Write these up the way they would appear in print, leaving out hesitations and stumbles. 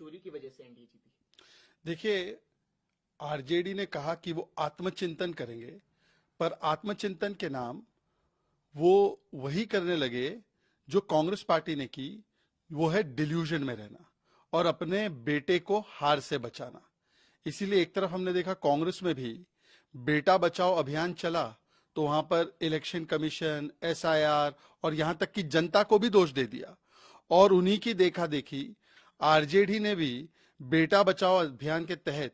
चोरी की वजह से एनडीए जीती। देखिए, आरजेडी ने कहा कि वो आत्मचिंतन करेंगे, पर आत्मचिंतन के नाम वो वही करने लगे जो कांग्रेस पार्टी ने की, वो है डिल्यूजन में रहना और अपने बेटे को हार से बचाना। इसीलिए एक तरफ हमने देखा कांग्रेस में भी बेटा बचाओ अभियान चला, तो वहां पर इलेक्शन कमीशन, एसआईआर और यहां तक कि जनता को भी दोष दे दिया। और उन्हीं की देखा देखी आरजेडी ने भी बेटा बचाओ अभियान के तहत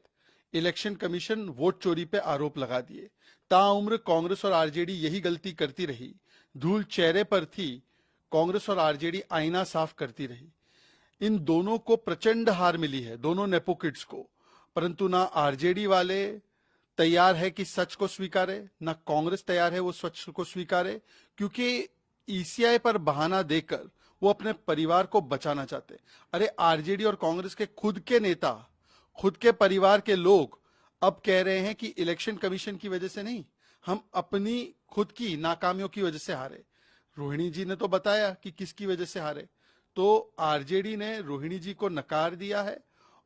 इलेक्शन कमीशन वोट चोरी पे आरोप लगा दिए। ताउम्र कांग्रेस और आरजेडी यही गलती करती रही। धूल चेहरे पर थी, कांग्रेस और आरजेडी आईना साफ करती रही। इन दोनों को प्रचंड हार मिली है, दोनों नेपो किड्स को, परंतु ना आरजेडी वाले तैयार है कि सच को स्वीकारे, ना कांग्रेस तैयार है वो सच को स्वीकारे, क्योंकि ईसीआई पर बहाना देकर वो अपने परिवार को बचाना चाहते। अरे आरजेडी और कांग्रेस के खुद के नेता, खुद के परिवार के लोग अब कह रहे हैं कि इलेक्शन कमीशन की वजह से नहीं, हम अपनी खुद की नाकामियों की वजह से हारे। रोहिणी जी ने तो बताया कि किसकी वजह से हारे। तो आरजेडी ने रोहिणी जी को नकार दिया है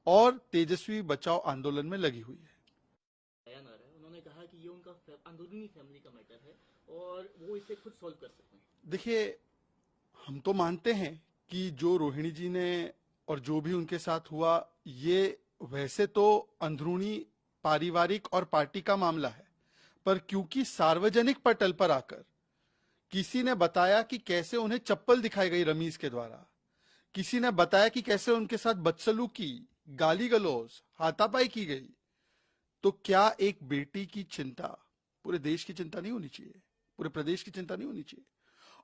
और तेजस्वी बचाओ आंदोलन में लगी हुई है। बयान आ रहा है, उन्होंने कहा कि ये उनका अंदरूनी फैमिली का मैटर है और वो इसे खुद सॉल्व कर सकते हैं। देखिए, हम तो मानते हैं कि जो रोहिणी जी ने और जो भी उनके साथ हुआ, ये वैसे तो अंदरूनी पारिवारिक और पार्टी का मामला है, पर क्योंकि सार्वजनिक पटल पर आकर किसी ने बताया कि कैसे उन्हें चप्पल दिखाई गई रमीज के द्वारा, किसी ने बताया कि कैसे उनके साथ बदसलूकी, गाली गलौज, हाथापाई की गई, तो क्या एक बेटी की चिंता पूरे देश की चिंता नहीं होनी चाहिए, पूरे प्रदेश की चिंता नहीं होनी चाहिए?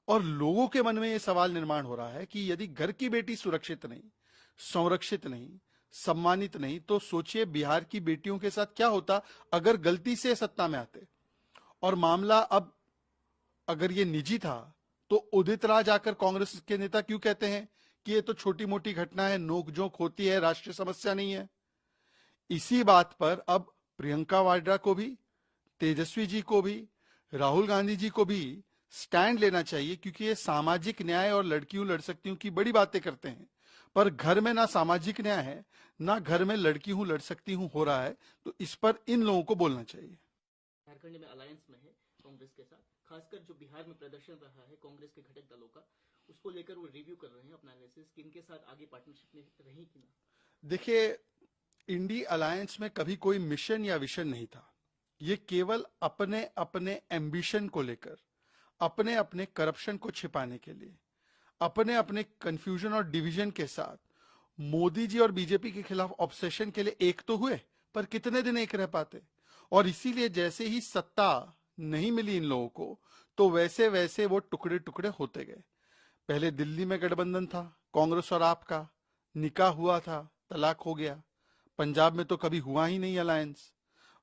और लोगों के मन में यह सवाल निर्माण हो रहा है कि यदि घर की बेटी सुरक्षित नहीं, संरक्षित नहीं, सम्मानित नहीं, तो सोचिए बिहार की बेटियों के साथ क्या होता अगर गलती से सत्ता में आते। और मामला अब अगर ये निजी था तो उदित राज आकर कांग्रेस के नेता क्यों कहते हैं कि ये तो छोटी मोटी घटना है, नोकझोंक होती है, राष्ट्रीय समस्या नहीं है। इसी बात पर अब प्रियंका वाड्रा को भी, तेजस्वी जी को भी, राहुल गांधी जी को भी स्टैंड लेना चाहिए, क्योंकि ये सामाजिक न्याय और लड़कियों लड़ सकती हूं की बड़ी बातें करते हैं, पर घर में ना सामाजिक न्याय है, ना घर में लड़की हूं लड़ सकती हूं हो रहा है। तो इस पर इन लोगों को बोलना चाहिए। झारखंड में अलायंस में है कांग्रेस के साथ, खासकर जो बिहार में प्रदर्शन रहा है कांग्रेस के घटक दलों का, उसको लेकर वो रिव्यू कर रहे हैं अपना एनालिसिस कि इनके साथ आगे पार्टनरशिप में रही कि ना। देखिए, इंडी अलायंस में कभी कोई मिशन या विशन नहीं था। ये केवल अपने अपने एम्बिशन को लेकर, अपने अपने करप्शन को छिपाने के लिए, अपने अपने कंफ्यूजन और डिवीजन के साथ मोदी जी और बीजेपी के खिलाफ ऑब्सेशन के लिए एक तो हुए, पर कितने दिन एक रह पाते। और इसीलिए जैसे ही सत्ता नहीं मिली इन लोगों को, तो वैसे वैसे वो टुकड़े टुकड़े होते गए। पहले दिल्ली में गठबंधन था कांग्रेस और आप का, निकाह हुआ था, तलाक हो गया। पंजाब में तो कभी हुआ ही नहीं अलायंस,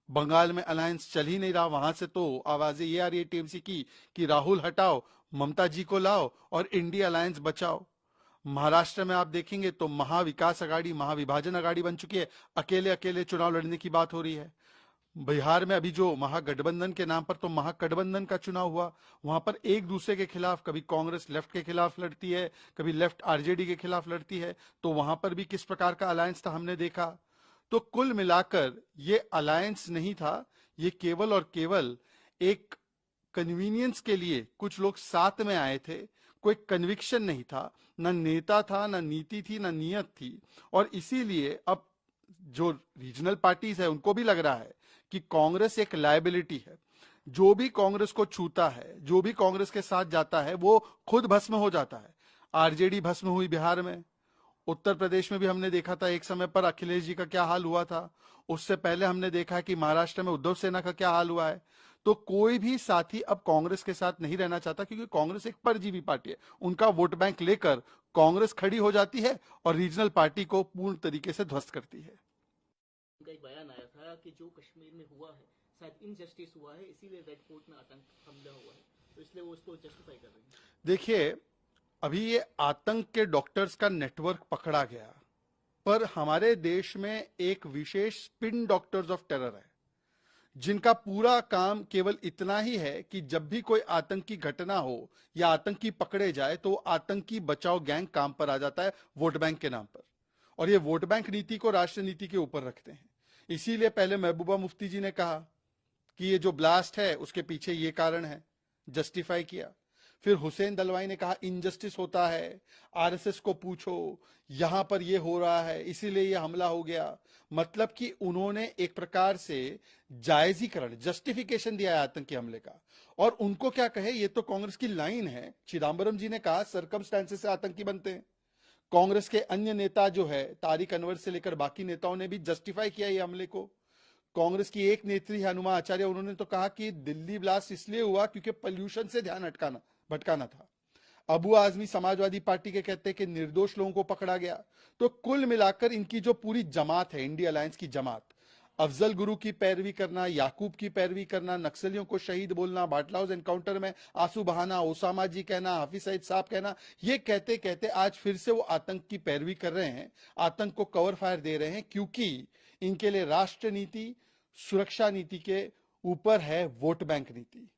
बंगाल में अलायंस चल ही नहीं रहा, वहां से तो आवाजें ये आ रही है टीएमसी की कि राहुल हटाओ, ममता जी को लाओ और इंडिया अलायंस बचाओ। महाराष्ट्र में आप देखेंगे तो महाविकास अघाड़ी, महाविभाजन अघाड़ी बन चुकी है, अकेले अकेले चुनाव लड़ने की बात हो रही है। बिहार में अभी जो महागठबंधन के नाम पर तो महागठबंधन का चुनाव हुआ, वहां पर एक दूसरे के खिलाफ, कभी कांग्रेस लेफ्ट के खिलाफ लड़ती है, कभी लेफ्ट आरजेडी के खिलाफ लड़ती है, तो वहां पर भी किस प्रकार का अलायंस था हमने देखा। तो कुल मिलाकर ये अलायंस नहीं था, ये केवल और केवल एक कन्वीनियंस के लिए कुछ लोग साथ में आए थे, कोई कन्विक्शन नहीं था, ना नेता था, ना नीति थी, ना नियत थी। और इसीलिए अब जो रीजनल पार्टीज है उनको भी लग रहा है कि कांग्रेस एक लायबिलिटी है। जो भी कांग्रेस को छूता है, जो भी कांग्रेस के साथ जाता है, वो खुद भस्म हो जाता है। आरजेडी भस्म हुई बिहार में, उत्तर प्रदेश में भी हमने देखा था एक समय पर अखिलेश जी का क्या हाल हुआ था, उससे पहले हमने देखा है कि महाराष्ट्र में उद्धव सेना का क्या हाल हुआ है। तो कोई भी साथी अब कांग्रेस के साथ नहीं रहना चाहता, क्योंकि कांग्रेस एक परजीवी पार्टी है। उनका वोट बैंक लेकर कांग्रेस खड़ी हो जाती है और रीजनल पार्टी को पूर्ण तरीके से ध्वस्त करती है। उनका एक बयान आया था कि जो कश्मीर में हुआ है शायद इनजस्टिस हुआ है, इसीलिए रेड फोर्ट में आतंक हमला हुआ है, तो इसलिए वो उसको जस्टिफाई कर रहे हैं। देखिए, अभी ये आतंक के डॉक्टर्स का नेटवर्क पकड़ा गया, पर हमारे देश में एक विशेष स्पिन डॉक्टर्स ऑफ टेरर है, जिनका पूरा काम केवल इतना ही है कि जब भी कोई आतंकी घटना हो या आतंकी पकड़े जाए तो आतंकी बचाओ गैंग काम पर आ जाता है वोट बैंक के नाम पर। और ये वोट बैंक नीति को राष्ट्र नीति के ऊपर रखते हैं। इसीलिए पहले महबूबा मुफ्ती जी ने कहा कि ये जो ब्लास्ट है उसके पीछे ये कारण है, जस्टिफाई किया। फिर हुसैन दलवाई ने कहा इनजस्टिस होता है, आरएसएस को पूछो, यहां पर ये हो रहा है इसीलिए ये हमला हो गया। मतलब कि उन्होंने एक प्रकार से जायजीकरण, जस्टिफिकेशन दिया है आतंकी हमले का। और उनको क्या कहे, ये तो कांग्रेस की लाइन है। चिदम्बरम जी ने कहा सरकमस्टेंसेस से आतंकी बनते हैं। कांग्रेस के अन्य नेता जो है तारिक अनवर से लेकर बाकी नेताओं ने भी जस्टिफाई किया ये हमले को। कांग्रेस की एक नेत्री है अनुमा आचार्य, उन्होंने तो कहा कि दिल्ली ब्लास्ट इसलिए हुआ क्योंकि पोल्यूशन से ध्यान भटकाना था। अबू आजमी समाजवादी पार्टी के कहते हैं कि निर्दोष लोगों को पकड़ा गया। तो कुल मिलाकर इनकी जो पूरी जमात है, इंडिया अलायंस की जमात, अफजल गुरु की पैरवी करना, याकूब की पैरवी करना, नक्सलियों को शहीद बोलना, बाटला हाउस एनकाउंटर में आंसू बहाना, ओसामा जी कहना, हाफिज सईद साहब कहना, ये कहते कहते आज फिर से वो आतंक की पैरवी कर रहे हैं, आतंक को कवर फायर दे रहे हैं, क्योंकि इनके लिए राष्ट्र नीति, सुरक्षा नीति के ऊपर है वोट बैंक नीति।